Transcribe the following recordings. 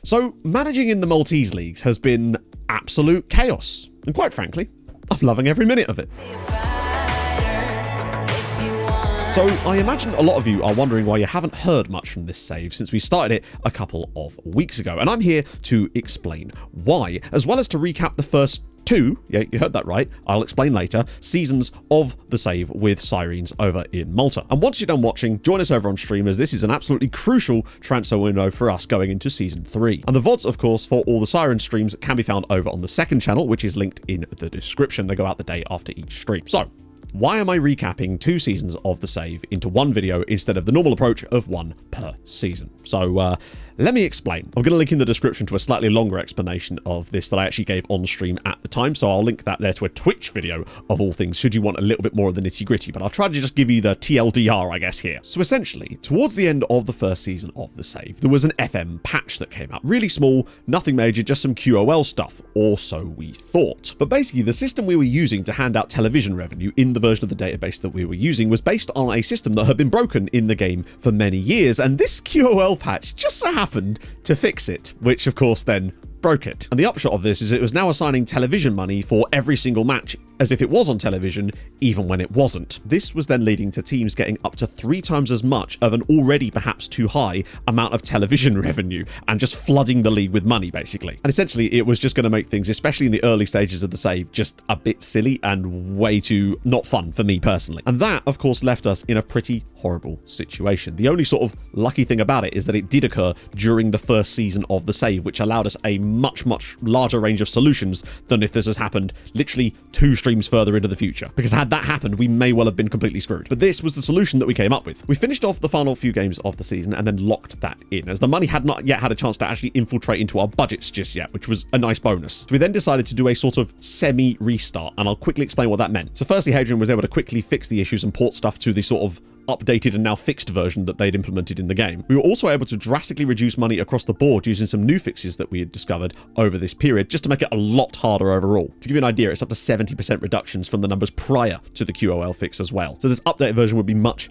So, managing in the Maltese leagues has been absolute chaos. And quite frankly, I'm loving every minute of it. So I imagine a lot of you are wondering why you haven't heard much from this save since we started it a couple of weeks ago. And I'm here to explain why, as well as to recap the first two, yeah, you heard that right, I'll explain later, seasons of the save with Sirens over in Malta. And once you're done watching, join us over on stream, as this is an absolutely crucial transfer window for us going into season 3. And the VODs, of course, for all the Siren streams can be found over on the second channel, which is linked in the description. They go out the day after each stream. So, why am I recapping 2 seasons of the save into one video instead of the normal approach of 1 per season? So let me explain. I'm going to link in the description to a slightly longer explanation of this that I actually gave on stream at the time. So I'll link that there to a Twitch video of all things, should you want a little bit more of the nitty gritty. But I'll try to just give you the TLDR, I guess, here. So essentially, towards the end of the first season of the save, there was an FM patch that came out. Really small, nothing major, just some QOL stuff, or so we thought. But basically, the system we were using to hand out television revenue in the version of the database that we were using was based on a system that had been broken in the game for many years, and this QOL patch just so happened to fix it, which of course then broke it. And the upshot of this is it was now assigning television money for every single match as if it was on television, even when it wasn't. This was then leading to teams getting up to 3 times as much of an already perhaps too high amount of television revenue and just flooding the league with money, basically. And essentially, it was just going to make things, especially in the early stages of the save, just a bit silly and way too not fun for me personally. And that, of course, left us in a pretty horrible situation. The only sort of lucky thing about it is that it did occur during the first season of the save, which allowed us a much larger range of solutions than if this has happened literally 2 streams further into the future. Because had that happened, we may well have been completely screwed. But this was the solution that we came up with. We finished off the final few games of the season and then locked that in, as the money had not yet had a chance to actually infiltrate into our budgets just yet, which was a nice bonus. So we then decided to do a sort of semi-restart, and I'll quickly explain what that meant. So firstly, Hadrian was able to quickly fix the issues and port stuff to the sort of updated and now fixed version that they'd implemented in the game. We were also able to drastically reduce money across the board using some new fixes that we had discovered over this period, just to make it a lot harder overall. To give you an idea, it's up to 70% reductions from the numbers prior to the QOL fix as well. So this updated version would be much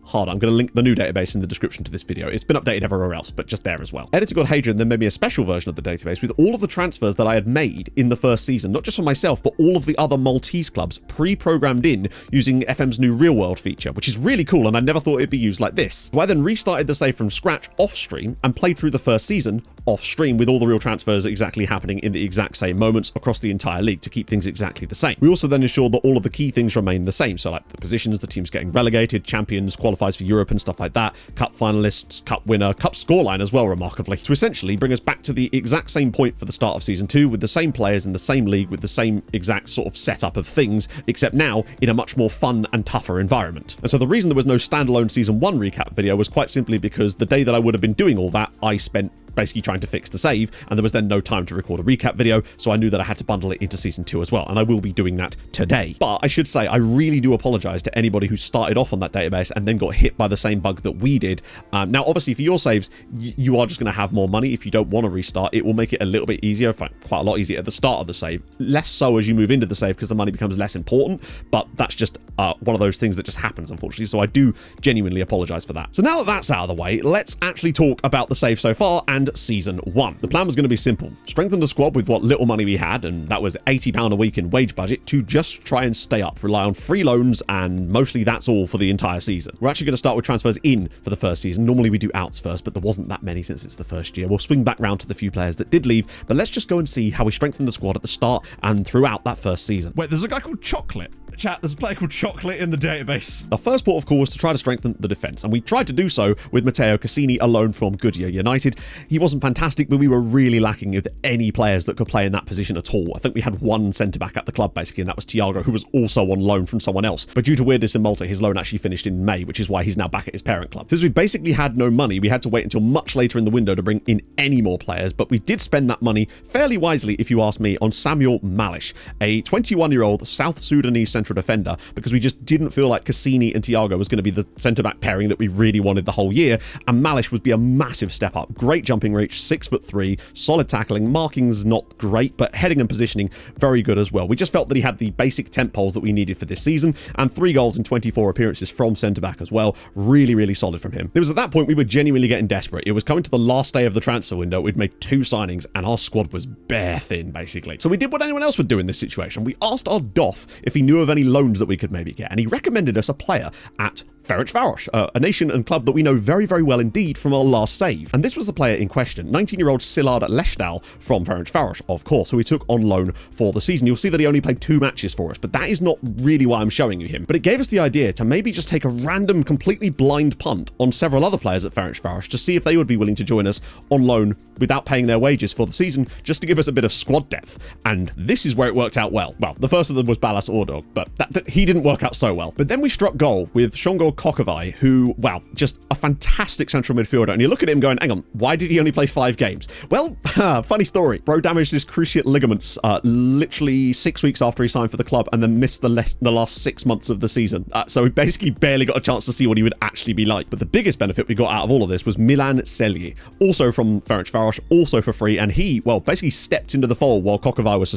harder. I'm going to link the new database in the description to this video. It's been updated everywhere else, but just there as well. Editor God Hadrian then made me a special version of the database with all of the transfers that I had made in the first season, not just for myself, but all of the other Maltese clubs pre-programmed in using FM's new real world feature, which is really cool, and I never thought it'd be used like this. So I then restarted the save from scratch off stream and played through the first season off stream with all the real transfers exactly happening in the exact same moments across the entire league to keep things exactly the same. We also then ensured that all of the key things remain the same. So like the positions, the teams getting relegated, champions, qualifies for Europe and stuff like that, cup finalists, cup winner, cup scoreline as well, remarkably, to essentially bring us back to the exact same point for the start of season 2 with the same players in the same league with the same exact sort of setup of things, except now in a much more fun and tougher environment. And so the reason there was no standalone season 1 recap video was quite simply because the day that I would have been doing all that, I spent basically trying to fix the save, and there was then no time to record a recap video, so I knew that I had to bundle it into season 2 as well, and I will be doing that today. But I should say, I really do apologize to anybody who started off on that database and then got hit by the same bug that we did. Now, obviously, for your saves, you are just going to have more money. If you don't want to restart, it will make it a little bit easier, in fact, quite a lot easier at the start of the save. Less so as you move into the save because the money becomes less important, but that's just one of those things that just happens, unfortunately, so I do genuinely apologize for that. So now that that's out of the way, let's actually talk about the save so far and season 1. The plan was going to be simple. Strengthen the squad with what little money we had, and that was £80 a week in wage budget, to just try and stay up, rely on free loans, and mostly that's all for the entire season. We're actually going to start with transfers in for the first season. Normally we do outs first, but there wasn't that many since it's the first year. We'll swing back round to the few players that did leave, but let's just go and see how we strengthened the squad at the start and throughout that first season. Wait, there's a guy called Chocolate. Chat, there's a player called Chocolate in the database. The first port of call was to try to strengthen the defence, and we tried to do so with Matteo Cassini, a loan from Goodyear United. He wasn't fantastic, but we were really lacking of any players that could play in that position at all. I think we had one centre-back at the club, basically, and that was Tiago, who was also on loan from someone else. But due to weirdness in Malta, his loan actually finished in May, which is why he's now back at his parent club. Since we basically had no money, we had to wait until much later in the window to bring in any more players, but we did spend that money fairly wisely, if you ask me, on Samuel Malish, a 21-year-old South Sudanese central defender because we just didn't feel like Cassini and Thiago was going to be the centre-back pairing that we really wanted the whole year, and Malish would be a massive step up. Great jumping reach, 6'3", solid tackling, marking's not great, but heading and positioning, very good as well. We just felt that he had the basic temp poles that we needed for this season, and 3 goals in 24 appearances from centre-back as well. Really, really solid from him. It was at that point we were genuinely getting desperate. It was coming to the last day of the transfer window. We'd made 2 signings, and our squad was bare thin, basically. So we did what anyone else would do in this situation. We asked our Doff if he knew of any loans that we could maybe get, and he recommended us a player at Ferencváros, a nation and club that we know very, very well indeed from our last save. And this was the player in question, 19-year-old Szilard Lesdal from Ferencváros, of course, who we took on loan for the season. You'll see that he only played 2 matches for us, but that is not really why I'm showing you him. But it gave us the idea to maybe just take a random, completely blind punt on several other players at Ferencváros to see if they would be willing to join us on loan without paying their wages for the season, just to give us a bit of squad depth. And this is where it worked out well. Well, the first of them was Balas Ordog, but he didn't work out so well. But then we struck gold with Shongol Kokovai, who, wow, just a fantastic central midfielder. And you look at him going, hang on, why did he only play 5 games? Well, funny story. Bro damaged his cruciate ligaments literally 6 weeks after he signed for the club, and then missed the last 6 months of the season. So he basically barely got a chance to see what he would actually be like. But the biggest benefit we got out of all of this was Milan Selye, also from Ferencváros, also for free, and he, well, basically stepped into the fold while Kokovai was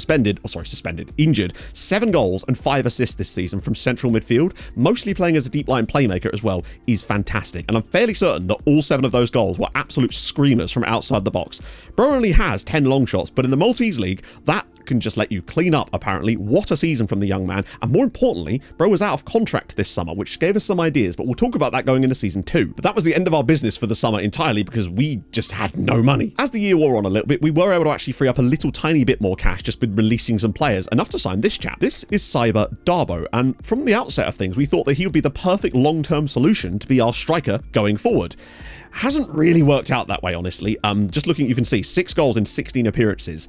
injured. 7 goals and 5 assists this season from central midfield, mostly playing as a deep line playmaker as well, is fantastic. And I'm fairly certain that all 7 of those goals were absolute screamers from outside the box. Bro only has 10 long shots, but in the Maltese League, that can just let you clean up, apparently. What a season from the young man. And more importantly, Bro was out of contract this summer, which gave us some ideas, but we'll talk about that going into season 2. But that was the end of our business for the summer entirely because we just had no money. As the year wore on a little bit, we were able to actually free up a little tiny bit more cash just with releasing some players, enough to sign this chap. This is Cyber Darbo, and from the outset of things, we thought that he would be the perfect long-term solution to be our striker going forward. Hasn't really worked out that way, honestly. Just looking, you can see 6 goals in 16 appearances.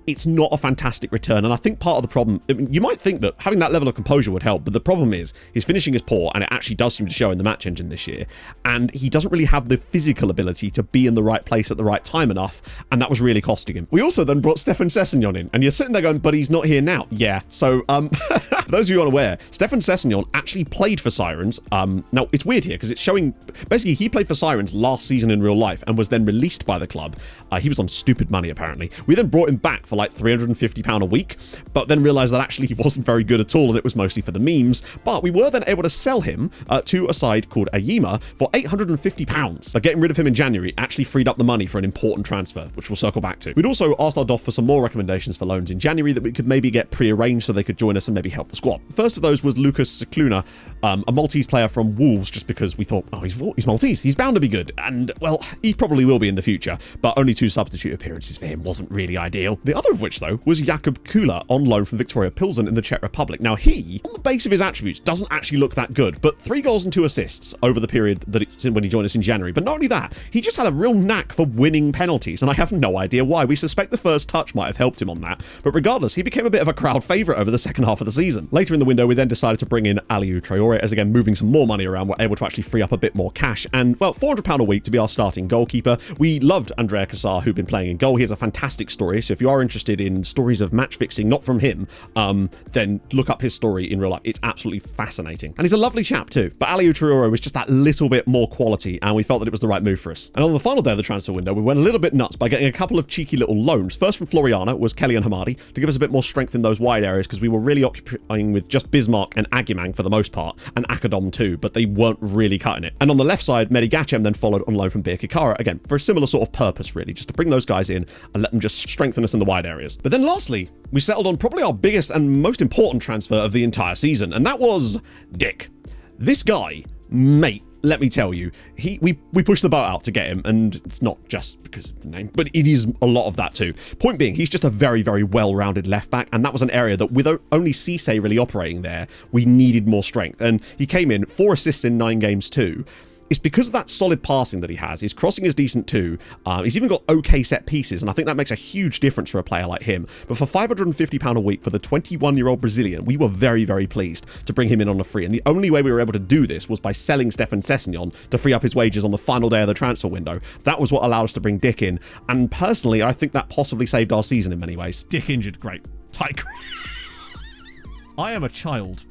It's not a fantastic return, and I think part of the problem, I mean, you might think that having that level of composure would help, but the problem is his finishing is poor, and it actually does seem to show in the match engine this year, and he doesn't really have the physical ability to be in the right place at the right time enough, and that was really costing him. We also then brought Stefan Sessegnon in, and you're sitting there going, but he's not here now. Yeah, so for those of you unaware, Stefan Sessegnon actually played for Sirens. Now, it's weird here, because it's showing, basically, he played for Sirens last season in real life, and was then released by the club. He was on stupid money, apparently. We then brought him back for like £350 a week, but then realized that actually he wasn't very good at all and it was mostly for the memes. But we were then able to sell him to a side called Ayima for £850. So getting rid of him in January actually freed up the money for an important transfer, which we'll circle back to. We'd also asked our Doff for some more recommendations for loans in January that we could maybe get pre-arranged so they could join us and maybe help the squad. The first of those was Lucas Cicluna, a Maltese player from Wolves, just because we thought, oh, he's Maltese, he's bound to be good. And, well, he probably will be in the future, but only 2 substitute appearances for him wasn't really ideal. The other of which, though, was Jakub Kula on loan from Victoria Pilsen in the Czech Republic. Now, he, on the base of his attributes, doesn't actually look that good, but 3 goals and 2 assists over the period that when he joined us in January. But not only that, he just had a real knack for winning penalties, and I have no idea why. We suspect the first touch might have helped him on that, but regardless, he became a bit of a crowd favourite over the second half of the season. Later in the window, we then decided to bring in Aliou Traoré, as again, moving some more money around, we're able to actually free up a bit more cash, and, well, £400 a week to be our starting goalkeeper. We loved Andrea Cassar, who'd been playing in goal. He has a fantastic story, so if you are interested in stories of match fixing, not from him, then look up his story in real life. It's absolutely fascinating. And he's a lovely chap too. But Aliou Traoré was just that little bit more quality, and we felt that it was the right move for us. And on the final day of the transfer window, we went a little bit nuts by getting a couple of cheeky little loans. First from Floriana was Kellyan Hamadi to give us a bit more strength in those wide areas, because we were really occupying with just Bismarck and Agimang for the most part, and Akadom too, but they weren't really cutting it. And on the left side, Mehdi Gachem then followed on loan from Birkirkara, again, for a similar sort of purpose really, just to bring those guys in and let them just strengthen us in the wide areas. But then lastly, we settled on probably our biggest and most important transfer of the entire season, and that was Dick. This guy, mate, let me tell you, we pushed the boat out to get him, and it's not just because of the name, but it is a lot of that too. Point being, he's just a very, very well-rounded left back, and that was an area that with only Cisse really operating there, we needed more strength. And he came in 4 assists in 9 games too. It's because of that solid passing that he has. His crossing is decent too. He's even got okay set pieces, and I think that makes a huge difference for a player like him. But for £550 a week for the 21-year-old Brazilian, we were very, very pleased to bring him in on a free. And the only way we were able to do this was by selling Stefan Sessegnon to free up his wages on the final day of the transfer window. That was what allowed us to bring Dick in. And personally, I think that possibly saved our season in many ways. Dick injured, great. Tight. I am a child.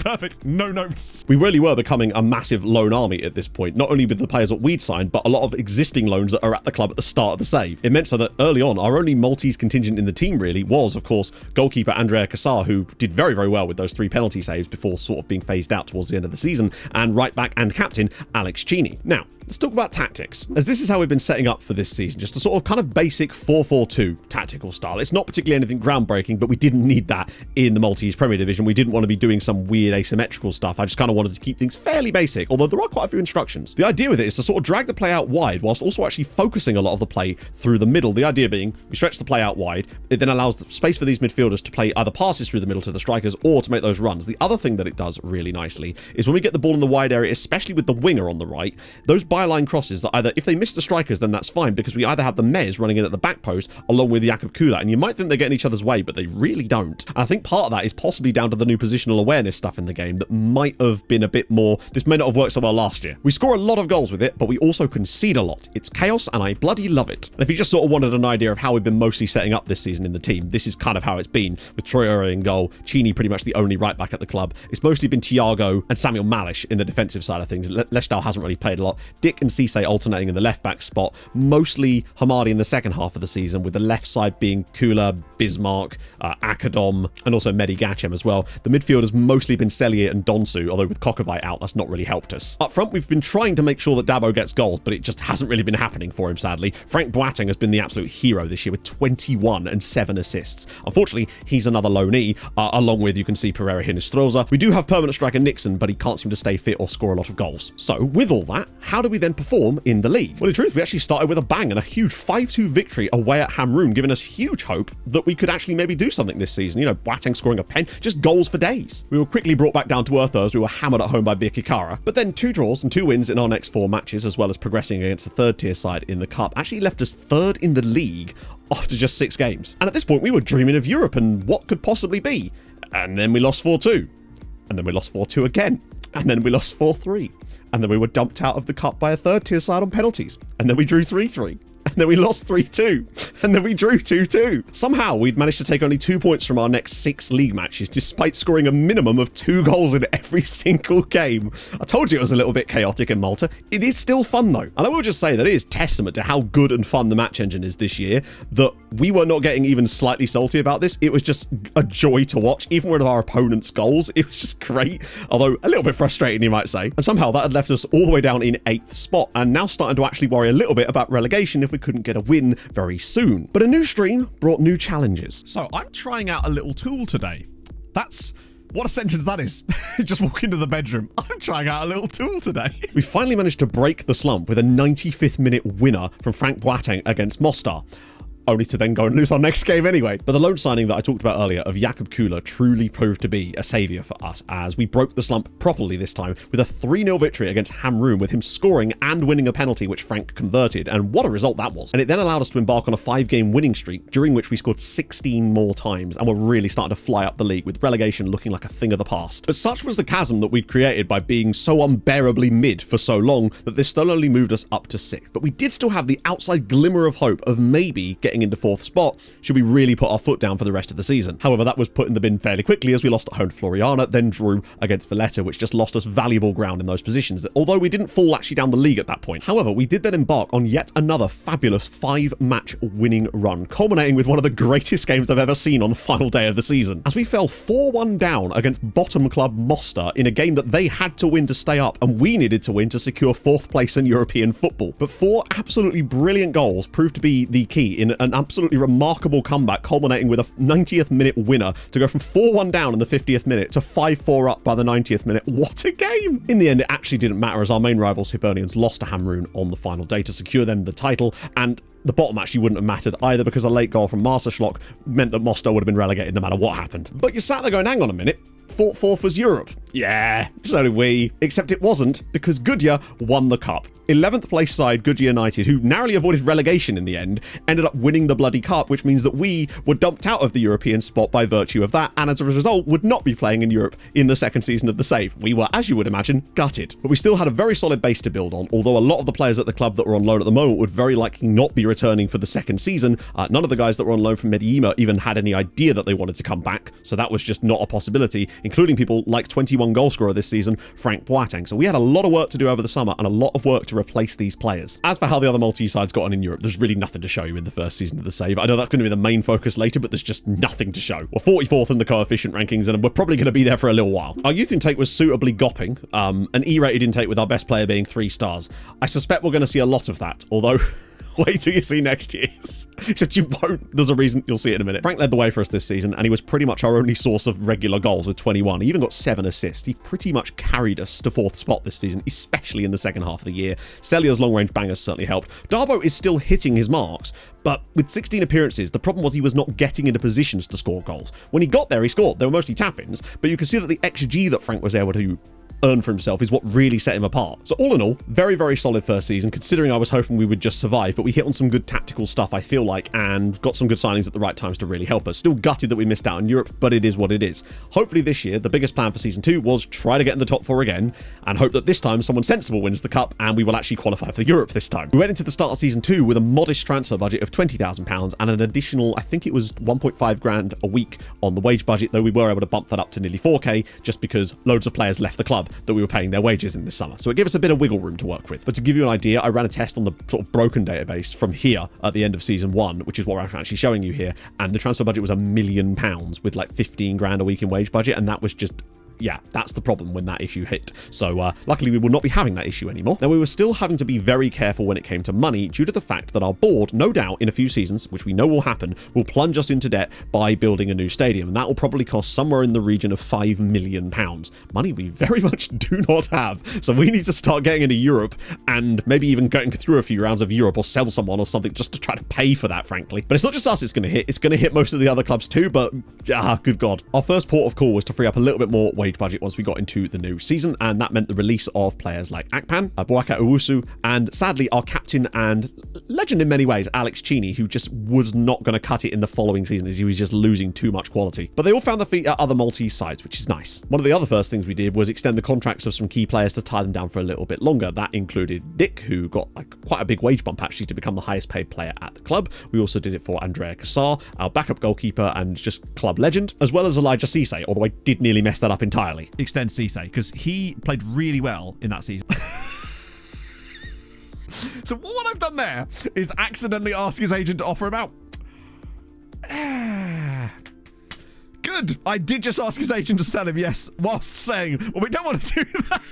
Perfect. No notes. We really were becoming a massive loan army at this point, not only with the players that we'd signed, but a lot of existing loans that are at the club at the start of the save. It meant so that early on, our only Maltese contingent in the team really was, of course, goalkeeper Andrea Cassar, who did very, very well with those 3 penalty saves before sort of being phased out towards the end of the season, and right back and captain Alex Cini. Now, let's talk about tactics, as this is how we've been setting up for this season, just a sort of kind of basic 4-4-2 tactical style. It's not particularly anything groundbreaking, but we didn't need that in the Maltese Premier Division. We didn't want to be doing some weird asymmetrical stuff. I just kind of wanted to keep things fairly basic, although there are quite a few instructions. The idea with it is to sort of drag the play out wide whilst also actually focusing a lot of the play through the middle. The idea being we stretch the play out wide. It then allows the space for these midfielders to play either passes through the middle to the strikers or to make those runs. The other thing that it does really nicely is when we get the ball in the wide area, especially with the winger on the right, those byline crosses that either if they miss the strikers, then that's fine, because we either have the Mez running in at the back post along with Jakub Kula, and you might think they're getting each other's way, but they really don't. And I think part of that is possibly down to the new positional awareness stuff in the game that might have been a bit more. This may not have worked so well last year. We score a lot of goals with it, but we also concede a lot. It's chaos, and I bloody love it. And if you just sort of wanted an idea of how we've been mostly setting up this season in the team, this is kind of how it's been, with Traore in goal, Cini pretty much the only right back at the club. It's mostly been Thiago and Samuel Malish in the defensive side of things. Lestal hasn't really played a lot. Dick and Cisse alternating in the left back spot, mostly Hamadi in the second half of the season, with the left side being Kula, Bismarck, Akadom, and also Mehdi Gachem as well. The midfield has mostly been Sellier and Donsu, although with Kokovai out, that's not really helped us. Up front, we've been trying to make sure that Dabo gets goals, but it just hasn't really been happening for him, sadly. Frank Boateng has been the absolute hero this year with 21 and 7 assists. Unfortunately, he's another loanee, along with, you can see, Pereira Hinestroza. We do have permanent striker Nixon, but he can't seem to stay fit or score a lot of goals. So, with all that, how do we then perform in the league? Well, in truth, we actually started with a bang and a huge 5-2 victory away at Hamroon, giving us huge hope that we could actually maybe do something this season. You know, Boateng scoring a pen, just goals for days. We were quickly brought back down to earth though, as we were hammered at home by Birkirkara. But then 2 draws and 2 wins in our next 4 matches, as well as progressing against the 3rd tier side in the cup, actually left us 3rd in the league after just 6 games. And at this point, we were dreaming of Europe and what could possibly be. And then we lost 4-2. And then we lost 4-2 again. And then we lost 4-3. And then we were dumped out of the cup by a 3rd tier side on penalties. And then we drew 3-3. And then we lost 3-2. And then we drew 2-2. Somehow we'd managed to take only 2 points from our next 6 league matches, despite scoring a minimum of 2 goals in every single game. I told you it was a little bit chaotic in Malta. It is still fun though. And I will just say that it is testament to how good and fun the match engine is this year, that we were not getting even slightly salty about this. It was just a joy to watch, even with our opponent's goals. It was just great, although a little bit frustrating, you might say. And somehow that had left us all the way down in 8th spot, and now starting to actually worry a little bit about relegation if we couldn't get a win very soon. But a new stream brought new challenges. So I'm trying out a little tool today. That's what a sentence that is. Just walk into the bedroom. I'm trying out a little tool today. We finally managed to break the slump with a 95th minute winner from Frank Boateng against Mostar, only to then go and lose our next game anyway. But the loan signing that I talked about earlier of Jakub Kula truly proved to be a saviour for us, as we broke the slump properly this time with a 3-0 victory against Hamroon, with him scoring and winning a penalty which Frank converted, and what a result that was. And it then allowed us to embark on a 5-game winning streak, during which we scored 16 more times, and we're really starting to fly up the league, with relegation looking like a thing of the past. But such was the chasm that we'd created by being so unbearably mid for so long, that this still only moved us up to 6th. But we did still have the outside glimmer of hope of maybe getting into 4th spot should we really put our foot down for the rest of the season. However, that was put in the bin fairly quickly, as we lost at home to Floriana, then drew against Valletta, which just lost us valuable ground in those positions, although we didn't fall actually down the league at that point. However, we did then embark on yet another fabulous 5-match winning run, culminating with one of the greatest games I've ever seen on the final day of the season, as we fell 4-1 down against bottom club Mostar in a game that they had to win to stay up, and we needed to win to secure 4th place in European football. But 4 absolutely brilliant goals proved to be the key in an absolutely remarkable comeback, culminating with a 90th minute winner to go from 4-1 down in the 50th minute to 5-4 up by the 90th minute. What a game! In the end, it actually didn't matter, as our main rivals Hibernians lost to Hamroon on the final day to secure them the title, and the bottom actually wouldn't have mattered either, because a late goal from Marsa Schlock meant that Mostar would have been relegated no matter what happened. But you're sat there going, hang on a minute, thought fourth was Europe. Yeah, so did we. Except it wasn't, because Goodyear won the cup. 11th place side Goodyear United, who narrowly avoided relegation in the end, ended up winning the bloody cup, which means that we were dumped out of the European spot by virtue of that, and as a result would not be playing in Europe in the second season of the save. We were, as you would imagine, gutted. But we still had a very solid base to build on, although a lot of the players at the club that were on loan at the moment would very likely not be returning for the second season. None of the guys that were on loan from Medellin even had any idea that they wanted to come back, so that was just not a possibility, including people like 21 goal scorer this season, Frank Boateng. So we had a lot of work to do over the summer and a lot of work to replace these players. As for how the other Maltese sides got on in Europe, there's really nothing to show you in the first season of the save. I know that's going to be the main focus later, but there's just nothing to show. We're 44th in the coefficient rankings, and we're probably going to be there for a little while. Our youth intake was suitably gopping, an E-rated intake with our best player being 3 stars. I suspect we're going to see a lot of that, although wait till you see next year's. Except you won't. There's a reason. You'll see it in a minute. Frank led the way for us this season, and he was pretty much our only source of regular goals with 21. He even got 7 assists. He pretty much carried us to 4th spot this season, especially in the second half of the year. Celia's long-range bangers certainly helped. Darbo is still hitting his marks, but with 16 appearances, the problem was he was not getting into positions to score goals. When he got there, he scored. They were mostly tap-ins, but you can see that the XG that Frank was able to earn for himself is what really set him apart. So all in all, very, very solid first season, considering I was hoping we would just survive, but we hit on some good tactical stuff, I feel like, and got some good signings at the right times to really help us. Still gutted that we missed out in Europe, but it is what it is. Hopefully this year, the biggest plan for season 2 was try to get in the top 4 again, and hope that this time someone sensible wins the cup, and we will actually qualify for Europe this time. We went into the start of season 2 with a modest transfer budget of £20,000 and an additional, I think it was 1.5 grand a week on the wage budget, though we were able to bump that up to nearly 4k, just because loads of players left the club that we were paying their wages in this summer. So it gave us a bit of wiggle room to work with. But to give you an idea, I ran a test on the sort of broken database from here at the end of season 1, which is what I'm actually showing you here. And the transfer budget was £1 million with like 15 grand a week in wage budget. And that was just, yeah, that's the problem when that issue hit. So luckily we will not be having that issue anymore. Now we were still having to be very careful when it came to money due to the fact that our board, no doubt in a few seasons, which we know will happen, will plunge us into debt by building a new stadium. And that will probably cost somewhere in the region of £5 million. Money we very much do not have. So we need to start getting into Europe and maybe even going through a few rounds of Europe or sell someone or something just to try to pay for that, frankly. But it's not just us it's going to hit. It's going to hit most of the other clubs too, but good God. Our first port of call was to free up a little bit more wage budget once we got into the new season, and that meant the release of players like Akpan, Boaka Owusu, and sadly our captain and legend in many ways, Alex Cheney, who just was not going to cut it in the following season as he was just losing too much quality. But they all found their feet at other Maltese sides, which is nice. One of the other first things we did was extend the contracts of some key players to tie them down for a little bit longer. That included Dick, who got like quite a big wage bump actually to become the highest paid player at the club. We also did it for Andrea Cassar, our backup goalkeeper and just club legend, as well as Elijah Cisse, although I did nearly mess that up entirely. Extend Cisse, because he played really well in that season. So what I've done there is accidentally ask his agent to offer him out. Good. I did just ask his agent to sell him, yes, whilst saying, well, we don't want to do that.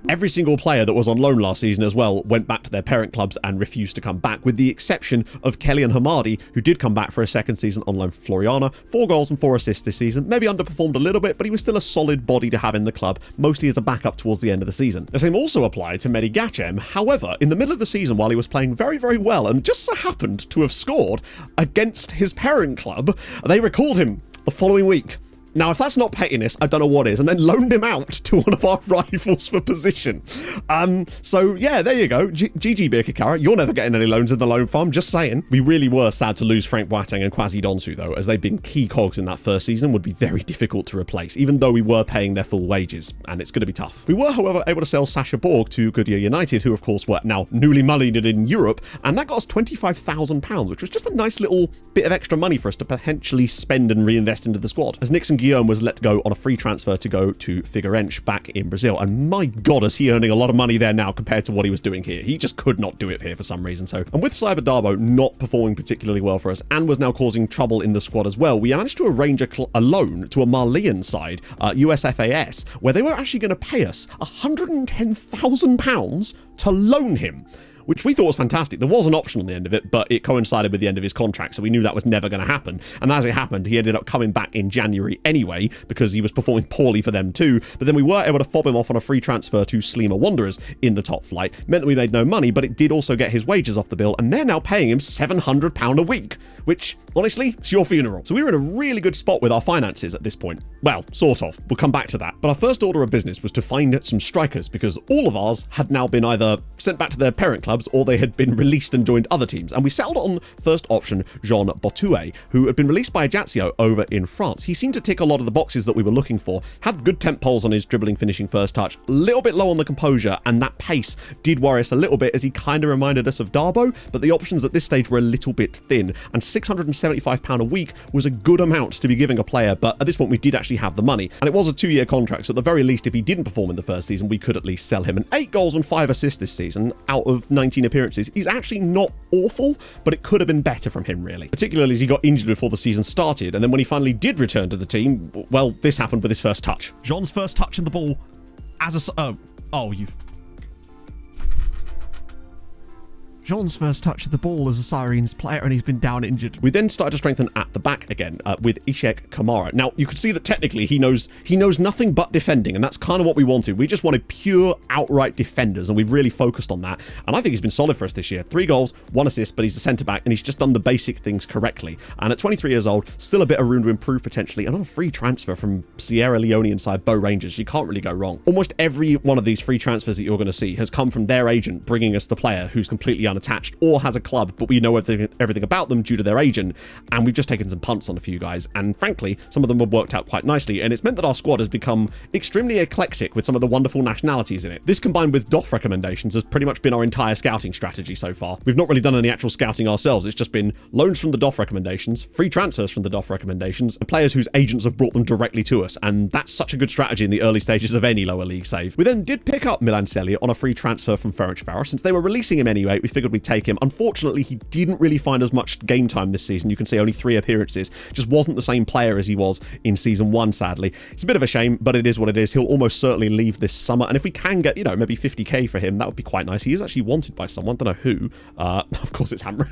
Every single player that was on loan last season as well went back to their parent clubs and refused to come back, with the exception of Kelly and Hamadi, who did come back for a second season on loan for Floriana. 4 goals and 4 assists this season. Maybe underperformed a little bit, but he was still a solid body to have in the club, mostly as a backup towards the end of the season. The same also applied to Mehdi Gacem. However, in the middle of the season, while he was playing very, very well and just so happened to have scored against his parent club, they recalled him the following week. Now, if that's not pettiness, I don't know what is. And then loaned him out to one of our rivals for position. So, yeah, there you go. GG Birkikara. You're never getting any loans in the loan farm, just saying. We really were sad to lose Frank Boateng and Kwasi Donsu, though, as they've been key cogs in that first season, would be very difficult to replace, even though we were paying their full wages, and it's going to be tough. We were, however, able to sell Sasha Borg to Goodyear United, who, of course, were now newly moneyed in Europe, and that got us £25,000, which was just a nice little bit of extra money for us to potentially spend and reinvest into the squad. As Nixon Guillaume was let go on a free transfer to go to Figueirense back in Brazil, and my God, is he earning a lot of money there now compared to what he was doing here. He just could not do it here for some reason. So, and with Cyber Darbo not performing particularly well for us and was now causing trouble in the squad as well, we managed to arrange a loan to a Malian side, USFAS, where they were actually going to pay us £110,000 to loan him, which we thought was fantastic. There was an option on the end of it, but it coincided with the end of his contract, so we knew that was never going to happen. And as it happened, he ended up coming back in January anyway, because he was performing poorly for them too. But then we were able to fob him off on a free transfer to Sleemer Wanderers in the top flight. Meant that we made no money, but it did also get his wages off the bill, and they're now paying him £700 a week, which, honestly, it's your funeral. So we were in a really good spot with our finances at this point. Well, sort of. We'll come back to that. But our first order of business was to find some strikers, because all of ours had now been either sent back to their parent clubs or they had been released and joined other teams. And we settled on first option Jean Botouet, who had been released by Ajaccio over in France. He seemed to tick a lot of the boxes that we were looking for, had good temp poles on his dribbling, finishing, first touch, a little bit low on the composure, and that pace did worry us a little bit, as he kind of reminded us of Darbo, but the options at this stage were a little bit thin, and £675 a week was a good amount to be giving a player, but at this point we did actually have the money, and it was a 2-year contract, so at the very least, if he didn't perform in the first season, we could at least sell him. And 8 goals and 5 assists this season out of 19 appearances is actually not awful, but it could have been better from him, really, particularly as he got injured before the season started, and then when he finally did return to the team, well, this happened with his first touch. Jean's first touch in the ball as a... Jean's first touch of the ball as a Sirens player, and he's been down injured. We then started to strengthen at the back again with Ishak Kamara. Now, you could see that technically he knows nothing but defending, and that's kind of what we wanted. We just wanted pure, outright defenders, and we've really focused on that. And I think he's been solid for us this year. 3 goals, 1 assist, but he's a centre-back, and he's just done the basic things correctly. And at 23 years old, still a bit of room to improve potentially, and on a free transfer from Sierra Leone inside Bow Rangers, you can't really go wrong. Almost every one of these free transfers that you're going to see has come from their agent bringing us the player who's completely unattached or has a club, but we know everything about them due to their agent, and we've just taken some punts on a few guys, and frankly some of them have worked out quite nicely, and it's meant that our squad has become extremely eclectic with some of the wonderful nationalities in it. This combined with DOF recommendations has pretty much been our entire scouting strategy so far. We've not really done any actual scouting ourselves, it's just been loans from the DOF recommendations, free transfers from the DOF recommendations, and players whose agents have brought them directly to us, and that's such a good strategy in the early stages of any lower league save. We then did pick up Milan Celia on a free transfer from Ferencváros. Since they were releasing him anyway, we figured we'd take him. Unfortunately, he didn't really find as much game time this season. You can see only 3 appearances. Just wasn't the same player as he was in season 1, sadly. It's a bit of a shame, but it is what it is. He'll almost certainly leave this summer, and if we can get, maybe 50k for him, that would be quite nice. He is actually wanted by someone, don't know who. Of course, it's Hammering.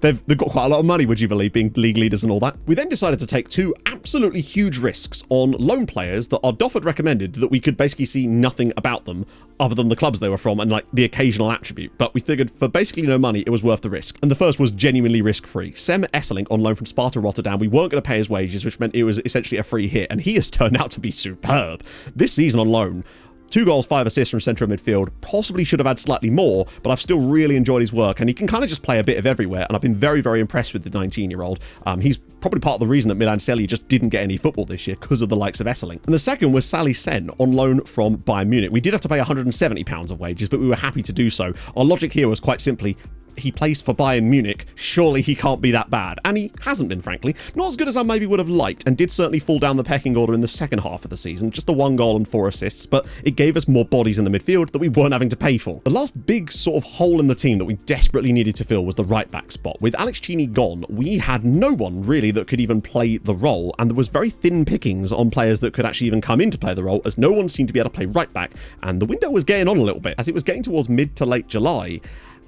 They've got quite a lot of money, would you believe, being league leaders and all that. We then decided to take 2 absolutely huge risks on loan players that our DOF had recommended, that we could basically see nothing about them other than the clubs they were from and like the occasional attribute, but we figured for basically no money it was worth the risk. And the first was genuinely risk-free. Sem Esselink on loan from Sparta Rotterdam. We weren't going to pay his wages, which meant it was essentially a free hit, and he has turned out to be superb this season on loan. 2 goals, 5 assists from central midfield. Possibly should have had slightly more, but I've still really enjoyed his work, and he can kind of just play a bit of everywhere, and I've been very, very impressed with the 19-year-old. He's probably part of the reason that Milan Celia just didn't get any football this year, because of the likes of Esselink. And the second was Sally Sen on loan from Bayern Munich. We did have to pay £170 of wages, but we were happy to do so. Our logic here was quite simply, he plays for Bayern Munich, surely he can't be that bad. And he hasn't been, frankly. Not as good as I maybe would have liked, and did certainly fall down the pecking order in the second half of the season. Just the 1 goal and 4 assists, but it gave us more bodies in the midfield that we weren't having to pay for. The last big sort of hole in the team that we desperately needed to fill was the right-back spot. With Alex Chini gone, we had no one really that could even play the role, and there was very thin pickings on players that could actually even come in to play the role, as no one seemed to be able to play right-back, and the window was getting on a little bit. As it was getting towards mid to late July,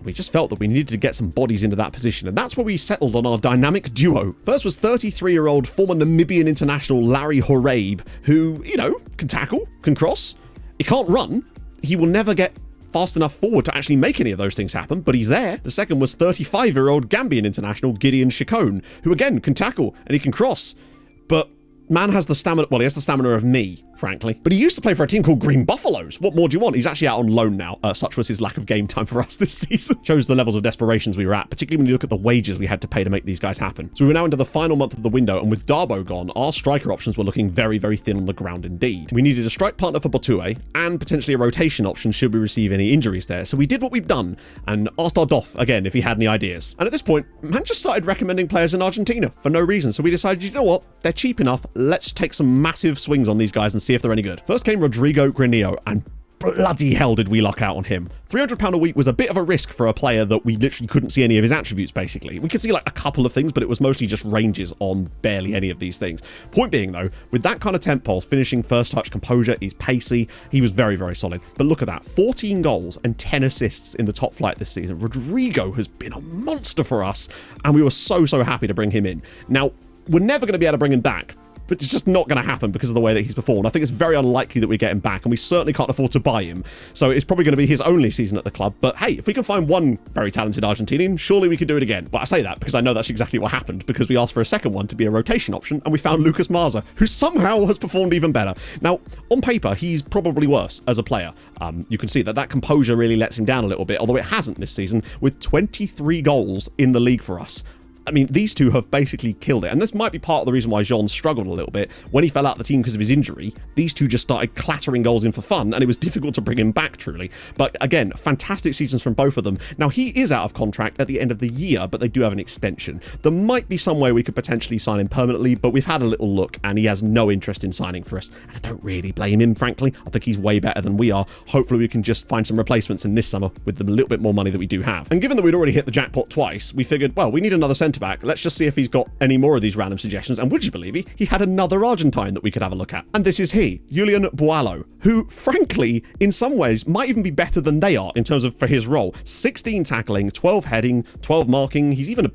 we just felt that we needed to get some bodies into that position, and that's where we settled on our dynamic duo. First was 33-year-old former Namibian international Larry Horabe, who, can tackle, can cross. He can't run. He will never get fast enough forward to actually make any of those things happen, but he's there. The second was 35-year-old Gambian international Gideon Chacon, who again can tackle and he can cross, but man has the stamina, well, he has the stamina of me, frankly. But he used to play for a team called Green Buffaloes. What more do you want? He's actually out on loan now. Such was his lack of game time for us this season. Shows the levels of desperations we were at, particularly when you look at the wages we had to pay to make these guys happen. So we were now into the final month of the window, and with Darbo gone, our striker options were looking very, very thin on the ground indeed. We needed a strike partner for Botouet, and potentially a rotation option should we receive any injuries there. So we did what we've done, and asked our DOF again if he had any ideas. And at this point, man just started recommending players in Argentina for no reason. So we decided, you know what? They're cheap enough. Let's take some massive swings on these guys and see if they're any good. First came Rodrigo Granillo, and bloody hell did we luck out on him. £300 a week was a bit of a risk for a player that we literally couldn't see any of his attributes, basically. We could see like a couple of things, but it was mostly just ranges on barely any of these things. Point being, though, with that kind of temp pulse, finishing first touch composure, he's pacey, he was very, very solid. But look at that, 14 goals and 10 assists in the top flight this season. Rodrigo has been a monster for us, and we were so, so happy to bring him in. Now, we're never going to be able to bring him back, but it's just not going to happen because of the way that he's performed. I think it's very unlikely that we get him back, and we certainly can't afford to buy him. So it's probably going to be his only season at the club. But hey, if we can find one very talented Argentinian, surely we could do it again. But I say that because I know that's exactly what happened, because we asked for a second one to be a rotation option, and we found Lucas Marza, who somehow has performed even better. Now, on paper, he's probably worse as a player. You can see that composure really lets him down a little bit, although it hasn't this season, with 23 goals in the league for us. I mean, these two have basically killed it. And this might be part of the reason why Jean struggled a little bit. When he fell out of the team because of his injury, these two just started clattering goals in for fun, and it was difficult to bring him back, truly. But again, fantastic seasons from both of them. Now, he is out of contract at the end of the year, but they do have an extension. There might be some way we could potentially sign him permanently, but we've had a little look, and he has no interest in signing for us. And I don't really blame him, frankly. I think he's way better than we are. Hopefully, we can just find some replacements in this summer with the little bit more money that we do have. And given that we'd already hit the jackpot twice, we figured, well, we need another centre-back. Let's just see if he's got any more of these random suggestions. And would you believe he had another Argentine that we could have a look at. And this is he, Julian Bualo, who, frankly, in some ways might even be better than they are in terms of for his role. 16 tackling, 12 heading, 12 marking. He's even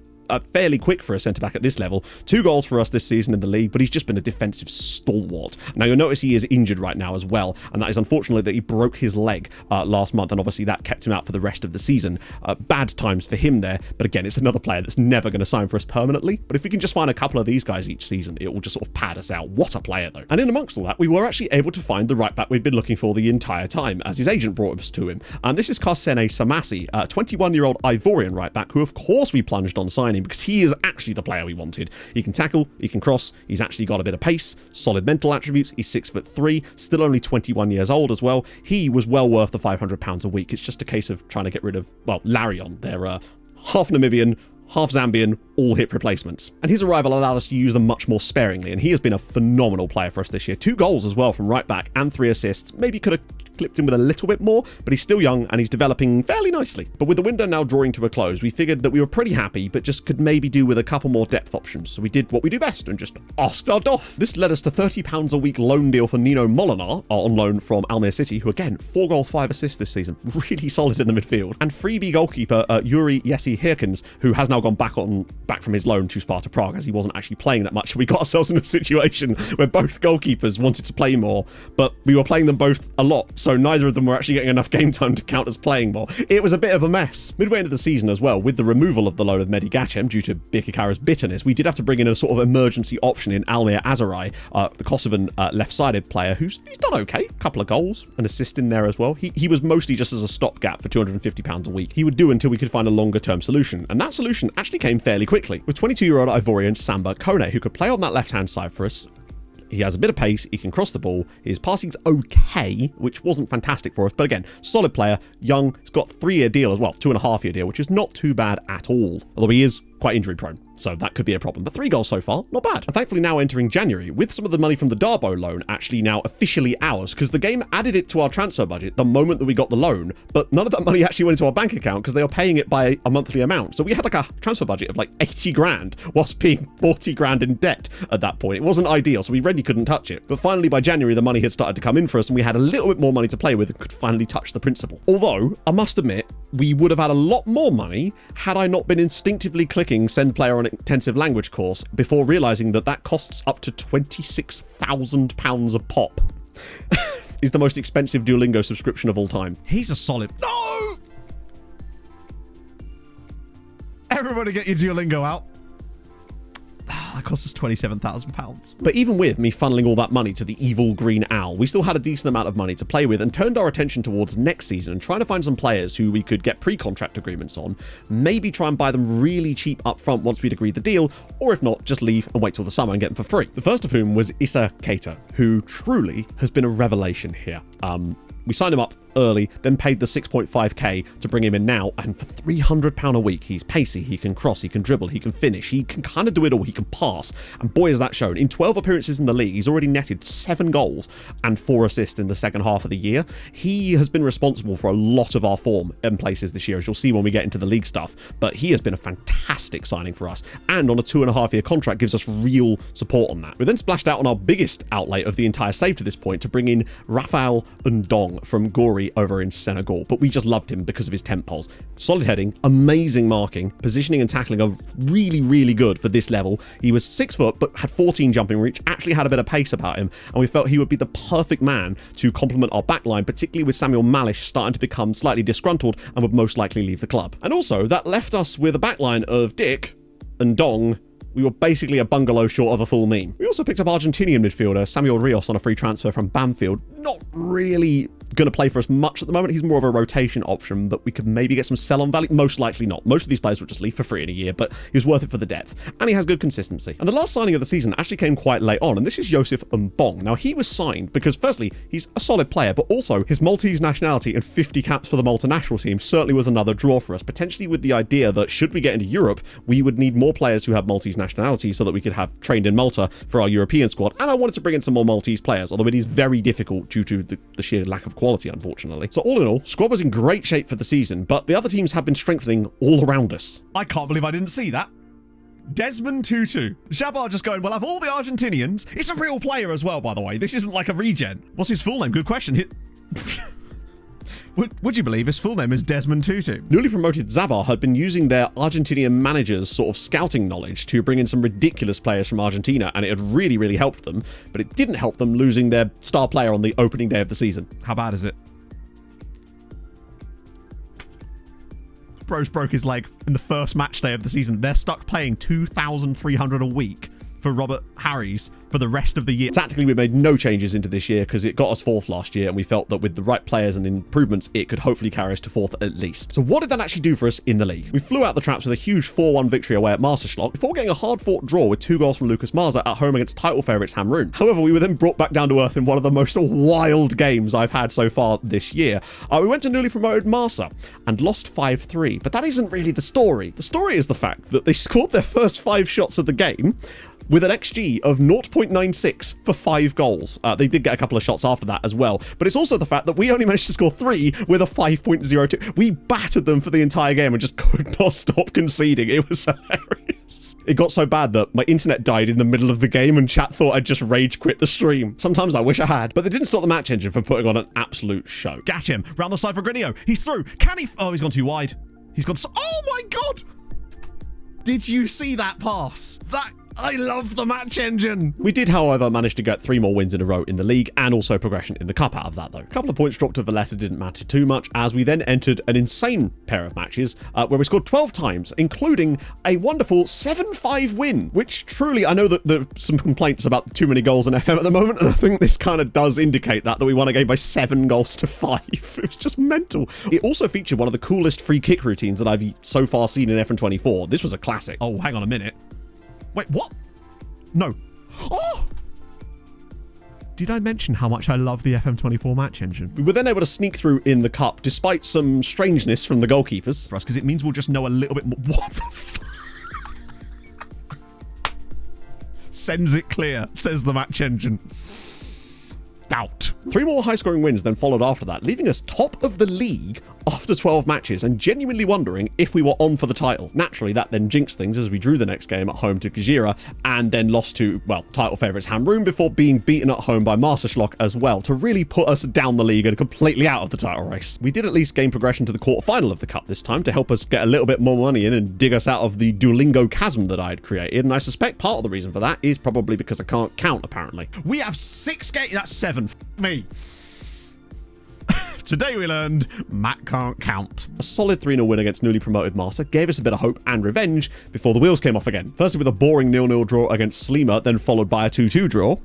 fairly quick for a centre-back at this level. 2 goals for us this season in the league, but he's just been a defensive stalwart. Now, you'll notice he is injured right now as well, and that is unfortunately that he broke his leg last month, and obviously that kept him out for the rest of the season. Bad times for him there, but again, it's another player that's never going to sign for us permanently. But if we can just find a couple of these guys each season, it will just sort of pad us out. What a player, though. And in amongst all that, we were actually able to find the right-back we'd been looking for the entire time, as his agent brought us to him. And this is Karsene Samasi, a 21-year-old Ivorian right-back, who of course we plunged on signing, because he is actually the player we wanted. He can tackle, he can cross, he's actually got a bit of pace, solid mental attributes, he's 6'3", still only 21 years old as well. He was well worth the £500 a week. It's just a case of trying to get rid of, well, Larion, their half Namibian, half Zambian, all hip replacements. And his arrival allowed us to use them much more sparingly, and he has been a phenomenal player for us this year. 2 goals as well from right back and 3 assists. Maybe could have clipped him with a little bit more, but he's still young and he's developing fairly nicely. But with the window now drawing to a close, we figured that we were pretty happy, but just could maybe do with a couple more depth options. So we did what we do best and just asked our doff. This led us to £30 a week loan deal for Nino Molinar, on loan from Almere City, who again, 4 goals, 5 assists this season. Really solid in the midfield. And freebie goalkeeper Yuri Jesse Hirkens, who has now gone back from his loan to Sparta Prague, as he wasn't actually playing that much. We got ourselves in a situation where both goalkeepers wanted to play more, but we were playing them both a lot, so neither of them were actually getting enough game time to count as playing more. It was a bit of a mess. Midway into the season as well, with the removal of the loan of Mehdi Gachem due to Birkikara's bitterness, we did have to bring in a sort of emergency option in Almir Azaray, the Kosovan left-sided player he's done okay. A couple of goals, an assist in there as well. He was mostly just as a stopgap for £250 a week. He would do until we could find a longer-term solution, and that solution actually came fairly quickly, with 22-year-old Ivorian Samba Kone, who could play on that left-hand side for us. He has a bit of pace, he can cross the ball, his passing's okay, which wasn't fantastic for us, but again, solid player, young, he's got a 3-year deal as well, 2.5-year deal, which is not too bad at all, although he is quite injury prone, so that could be a problem. But 3 goals so far, not bad. And thankfully now entering January, with some of the money from the Darbo loan actually now officially ours, because the game added it to our transfer budget the moment that we got the loan, but none of that money actually went into our bank account because they are paying it by a monthly amount. So we had like a transfer budget of like 80 grand whilst being 40 grand in debt at that point. It wasn't ideal, so we really couldn't touch it. But finally by January, the money had started to come in for us and we had a little bit more money to play with and could finally touch the principal. Although, I must admit, we would have had a lot more money had I not been instinctively clicking send player on intensive language course before realizing that that costs up to £26,000 a pop. Is the most expensive Duolingo subscription of all time. He's a solid... No! Everybody get your Duolingo out. That cost us £27,000. But even with me funneling all that money to the evil green owl, we still had a decent amount of money to play with and turned our attention towards next season and trying to find some players who we could get pre-contract agreements on, maybe try and buy them really cheap up front once we'd agreed the deal, or if not, just leave and wait till the summer and get them for free. The first of whom was Issa Keita, who truly has been a revelation here. We signed him up early, then paid the 6.5k to bring him in now, and for £300 a week, he's pacey, he can cross, he can dribble, he can finish, he can kind of do it all, he can pass, and boy has that shown. In 12 appearances in the league, he's already netted 7 goals and 4 assists in the second half of the year. He has been responsible for a lot of our form in places this year, as you'll see when we get into the league stuff, but he has been a fantastic signing for us, and on a 2.5-year contract gives us real support on that. We then splashed out on our biggest outlay of the entire save to this point to bring in Rafael Ndong from Gori over in Senegal, but we just loved him because of his temp poles. Solid heading, amazing marking, positioning and tackling are really, really good for this level. He was 6 foot, but had 14 jumping reach, actually had a bit of pace about him, and we felt he would be the perfect man to complement our backline, particularly with Samuel Malish starting to become slightly disgruntled and would most likely leave the club. And also, that left us with a backline of Dick and Dong. We were basically a bungalow short of a full meme. We also picked up Argentinian midfielder Samuel Rios on a free transfer from Banfield. Not really going to play for us much at the moment. He's more of a rotation option, but we could maybe get some sell-on value. Most likely not. Most of these players will just leave for free in a year, but he's worth it for the depth. And he has good consistency. And the last signing of the season actually came quite late on, and this is Joseph Mbong. Now, he was signed because, firstly, he's a solid player, but also his Maltese nationality and 50 caps for the Malta national team certainly was another draw for us, potentially with the idea that should we get into Europe, we would need more players who have Maltese nationality so that we could have trained in Malta for our European squad. And I wanted to bring in some more Maltese players, although it is very difficult due to the sheer lack of quality, unfortunately. So all in all, squad was in great shape for the season, but the other teams have been strengthening all around us. I can't believe I didn't see that. Desmond Tutu. Jabbar just going, well, of all the Argentinians, it's a real player as well, by the way. This isn't like a regen. What's his full name? Good question. Would you believe his full name is Desmond Tutu? Newly promoted Zabar had been using their Argentinian managers' sort of scouting knowledge to bring in some ridiculous players from Argentina, and it had really, really helped them, but it didn't help them losing their star player on the opening day of the season. How bad is it? Bros broke his leg in the first match day of the season. They're stuck playing 2,300 a week for Robert Harries for the rest of the year. Tactically, we made no changes into this year because it got us 4th last year, and we felt that with the right players and improvements, it could hopefully carry us to 4th at least. So what did that actually do for us in the league? We flew out the traps with a huge 4-1 victory away at Marseschlock before getting a hard-fought draw with 2 goals from Lucas Marza at home against title favourites Hamrun. However, we were then brought back down to earth in one of the most wild games I've had so far this year. We went to newly promoted Marsa and lost 5-3, but that isn't really the story. The story is the fact that they scored their first 5 shots of the game with an XG of 0.96 for 5 goals. They did get a couple of shots after that as well, but it's also the fact that we only managed to score 3 with a 5.02. We battered them for the entire game and just could not stop conceding. It was hilarious. It got so bad that my internet died in the middle of the game and chat thought I'd just rage quit the stream. Sometimes I wish I had, but they didn't stop the match engine from putting on an absolute show. Gat him. Round the side for Grinio. He's through. Can he? Oh, he's gone too wide. He's gone so... Oh my God! Did you see that pass? I love the match engine. We did, however, manage to get 3 more wins in a row in the league and also progression in the cup out of that, though. A couple of points dropped to Valletta didn't matter too much, as we then entered an insane pair of matches where we scored 12 times, including a wonderful 7-5 win, which truly, I know that there's some complaints about too many goals in FM at the moment, and I think this kind of does indicate that we won a game by 7 goals to 5. It was just mental. It also featured one of the coolest free kick routines that I've so far seen in FM24. This was a classic. Oh, hang on a minute. Wait, what? No. Oh! Did I mention how much I love the FM24 match engine? We were then able to sneak through in the cup, despite some strangeness from the goalkeepers. For us, because it means we'll just know a little bit more. What the fuck? Sends it clear, says the match engine. Doubt. 3 more high-scoring wins then followed after that, leaving us top of the league after 12 matches and genuinely wondering if we were on for the title. Naturally, that then jinxed things as we drew the next game at home to Gajira and then lost to, well, title favourites Hamrun before being beaten at home by Marseschlock as well to really put us down the league and completely out of the title race. We did at least gain progression to the quarter-final of the cup this time to help us get a little bit more money in and dig us out of the Duolingo chasm that I had created, and I suspect part of the reason for that is probably because I can't count, apparently. We have 6 games. That's 7. Me. Today we learned Matt can't count. A solid 3-0 win against newly promoted Marsa gave us a bit of hope and revenge before the wheels came off again. Firstly with a boring 0-0 draw against Slima, then followed by a 2-2 draw.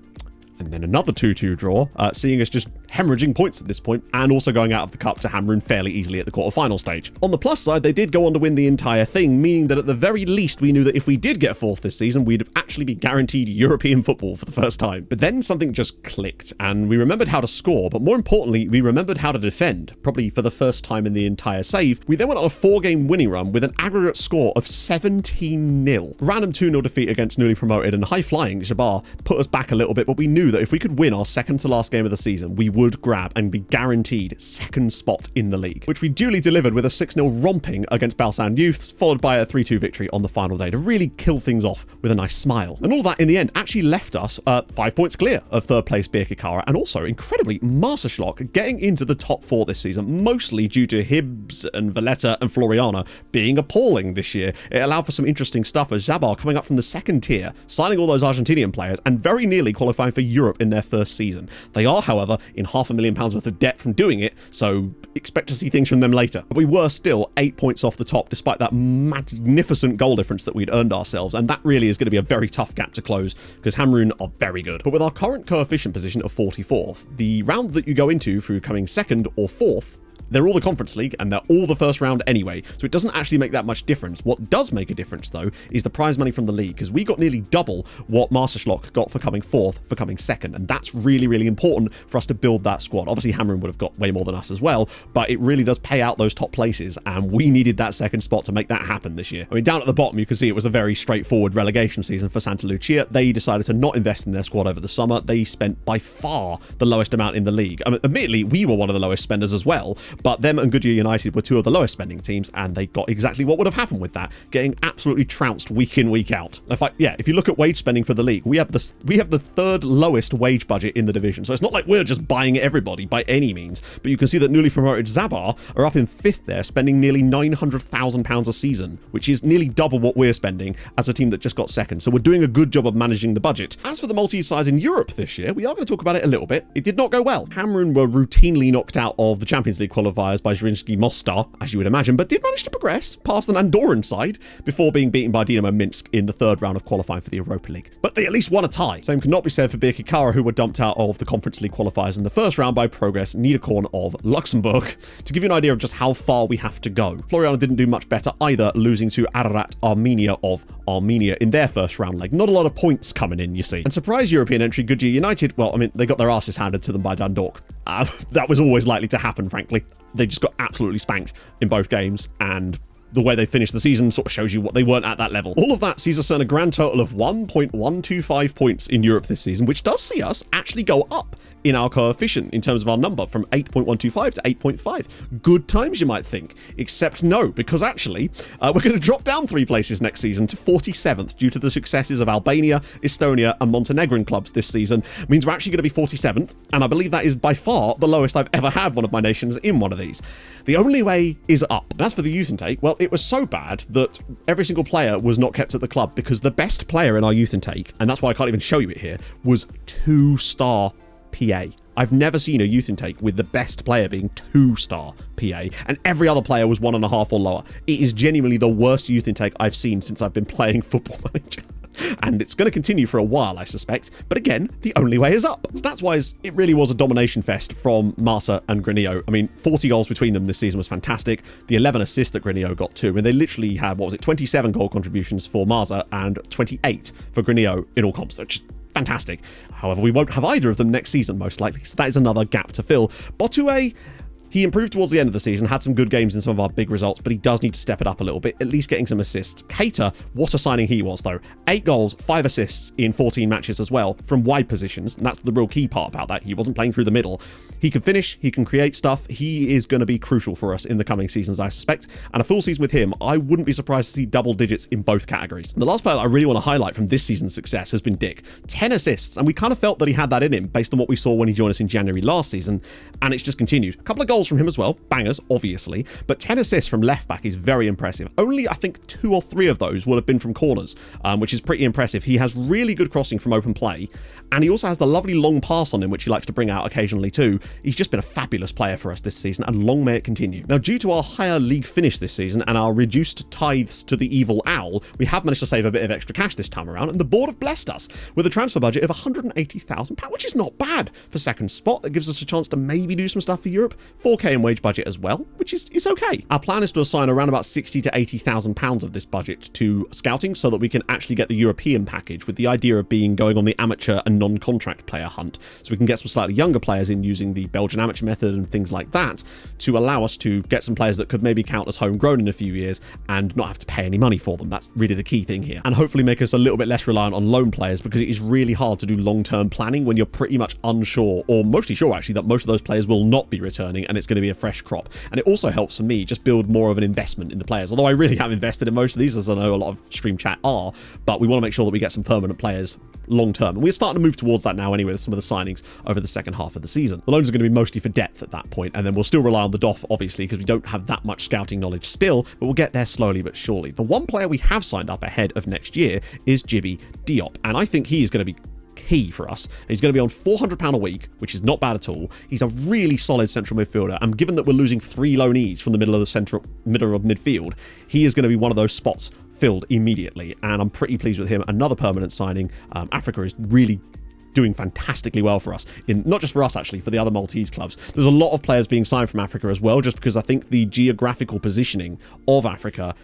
And then another 2-2 draw, seeing us just hemorrhaging points at this point, and also going out of the cup to Hamrun fairly easily at the quarterfinal stage. On the plus side, they did go on to win the entire thing, meaning that at the very least we knew that if we did get fourth this season, we'd actually be guaranteed European football for the first time. But then something just clicked, and we remembered how to score, but more importantly, we remembered how to defend, probably for the first time in the entire save. We then went on a 4-game winning run with an aggregate score of 17-0. Random 2-0 defeat against newly promoted and high-flying Jabbar put us back a little bit, but we knew that if we could win our second to last game of the season, we would grab and be guaranteed second spot in the league, which we duly delivered with a 6-0 romping against Balsan Youths, followed by a 3-2 victory on the final day to really kill things off with a nice smile. And all that in the end actually left us 5 points clear of third place Birkirkara, and also incredibly Marseschlock getting into the top 4 this season, mostly due to Hibs and Valletta and Floriana being appalling this year. It allowed for some interesting stuff as Jabbar coming up from the second tier, signing all those Argentinian players and very nearly qualifying for Europe in their first season. They are, however, in £500,000 worth of debt from doing it, so expect to see things from them later. But we were still 8 points off the top despite that magnificent goal difference that we'd earned ourselves, and that really is going to be a very tough gap to close because Hamrun are very good. But with our current coefficient position of 44th, the round that you go into through coming second or fourth, they're all the Conference League, and they're all the first round anyway, so it doesn't actually make that much difference. What does make a difference, though, is the prize money from the league, because we got nearly double what Marseschlock got for coming fourth for coming second, and that's really, really important for us to build that squad. Obviously, Hamrun would have got way more than us as well, but it really does pay out those top places, and we needed that second spot to make that happen this year. I mean, down at the bottom, you can see it was a very straightforward relegation season for Santa Lucia. They decided to not invest in their squad over the summer. They spent by far the lowest amount in the league. I mean, admittedly, we were one of the lowest spenders as well, but them and Goodyear United were 2 of the lowest spending teams, and they got exactly what would have happened with that, getting absolutely trounced week in, week out. If you look at wage spending for the league, we have the 3rd lowest wage budget in the division, so it's not like we're just buying everybody by any means, but you can see that newly promoted Zabar are up in 5th there, spending nearly £900,000 a season, which is nearly double what we're spending as a team that just got second, so we're doing a good job of managing the budget. As for the Maltese sides in Europe this year, we are going to talk about it a little bit. It did not go well. Hamrun were routinely knocked out of the Champions League qualifiers by Zrinski Mostar, as you would imagine, but did manage to progress past an Andorran side before being beaten by Dinamo Minsk in the 3rd round of qualifying for the Europa League. But they at least won a tie. Same cannot be said for Birkirkara, who were dumped out of the Conference League qualifiers in the 1st round by Progress Niederkorn of Luxembourg. To give you an idea of just how far we have to go, Floriana didn't do much better either, losing to Ararat Armenia of Armenia in their 1st round leg. Not a lot of points coming in, you see. And surprise European entry, Goodyear United, well, I mean, they got their asses handed to them by Dundalk. That was always likely to happen, frankly. They just got absolutely spanked in both games, and the way they finished the season sort of shows you what they weren't at that level. All of that sees us earn a grand total of 1.125 points in Europe this season, which does see us actually go up in our coefficient in terms of our number from 8.125 to 8.5. Good times, you might think, except no, because actually we're going to drop down 3 places next season to 47th due to the successes of Albania, Estonia and Montenegrin clubs this season. It means we're actually going to be 47th, and I believe that is by far the lowest I've ever had one of my nations in one of these. The only way is up. And as for the youth intake, well, it was so bad that every single player was not kept at the club because the best player in our youth intake, and that's why I can't even show you it here, was 2-star PA. I've never seen a youth intake with the best player being 2-star PA, and every other player was 1.5 or lower. It is genuinely the worst youth intake I've seen since I've been playing Football Manager. And it's going to continue for a while, I suspect. But again, the only way is up. Stats-wise, it really was a domination fest from Marsa and Granillo. I mean, 40 goals between them this season was fantastic. The 11 assists that Granillo got too. I mean, they literally had, 27 goal contributions for Marsa and 28 for Granillo in all comps. Which fantastic. However, we won't have either of them next season, most likely. So that is another gap to fill. Botue, he improved towards the end of the season, had some good games in some of our big results, but he does need to step it up a little bit, at least getting some assists. Keita, what a signing he was, though. 8 goals, 5 assists in 14 matches as well, from wide positions, and that's the real key part about that. He wasn't playing through the middle. He can finish, he can create stuff. He is going to be crucial for us in the coming seasons, I suspect. And a full season with him, I wouldn't be surprised to see double digits in both categories. And the last player that I really want to highlight from this season's success has been Dick. 10 assists, and we kind of felt that he had that in him based on what we saw when he joined us in January last season, and it's just continued. A couple of goals goals from him as well, bangers, obviously, but 10 assists from left back is very impressive. Only, I think, 2 or 3 of those will have been from corners, which is pretty impressive. He has really good crossing from open play, and he also has the lovely long pass on him, which he likes to bring out occasionally too. He's just been a fabulous player for us this season, and long may it continue. Now, due to our higher league finish this season and our reduced tithes to the evil owl, we have managed to save a bit of extra cash this time around, and the board have blessed us with a transfer budget of £180,000, which is not bad for second spot. That gives us a chance to maybe do some stuff for Europe. 4k in wage budget as well, which is okay. Our plan is to assign around about £60,000 to £80,000 of this budget to scouting so that we can actually get the European package, with the idea of going on the amateur and non-contract player hunt, so we can get some slightly younger players in using the Belgian amateur method and things like that to allow us to get some players that could maybe count as homegrown in a few years and not have to pay any money for them. That's really the key thing here, and hopefully make us a little bit less reliant on loan players, because it is really hard to do long-term planning when you're pretty much unsure, or mostly sure actually, that most of those players will not be returning and it's going to be a fresh crop. And it also helps for me just build more of an investment in the players, although I really have invested in most of these, as I know a lot of stream chat are, but we want to make sure that we get some permanent players long term, and we're starting to move towards that now anyway with some of the signings over the second half of the season. The loans are going to be mostly for depth at that point, and then we'll still rely on the DOF obviously, because we don't have that much scouting knowledge still, but we'll get there slowly but surely. The one player we have signed up ahead of next year is Djiby Diop, and I think he is going to be key for us. He's going to be on £400 a week, which is not bad at all. He's a really solid central midfielder, and given that we're losing 3 loanees from the middle of midfield, he is going to be one of those spots filled immediately, and I'm pretty pleased with him. Another permanent signing. Africa is really doing fantastically well for us, not just for us actually, for the other Maltese clubs. There's a lot of players being signed from Africa as well, just because I think the geographical positioning of Africa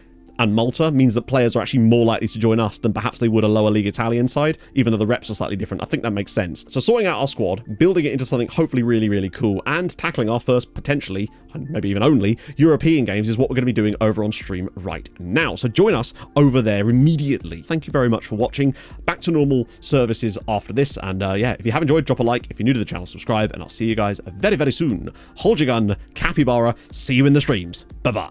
and Malta means that players are actually more likely to join us than perhaps they would a lower league Italian side, even though the reps are slightly different. I think that makes sense. So sorting out our squad, building it into something hopefully really, really cool, and tackling our first potentially, and maybe even only, European games is what we're going to be doing over on stream right now. So join us over there immediately. Thank you very much for watching. Back to normal services after this, and yeah, if you have enjoyed, drop a like. If you're new to the channel, subscribe, and I'll see you guys very, very soon. Hold your gun, capybara, see you in the streams. Bye-bye.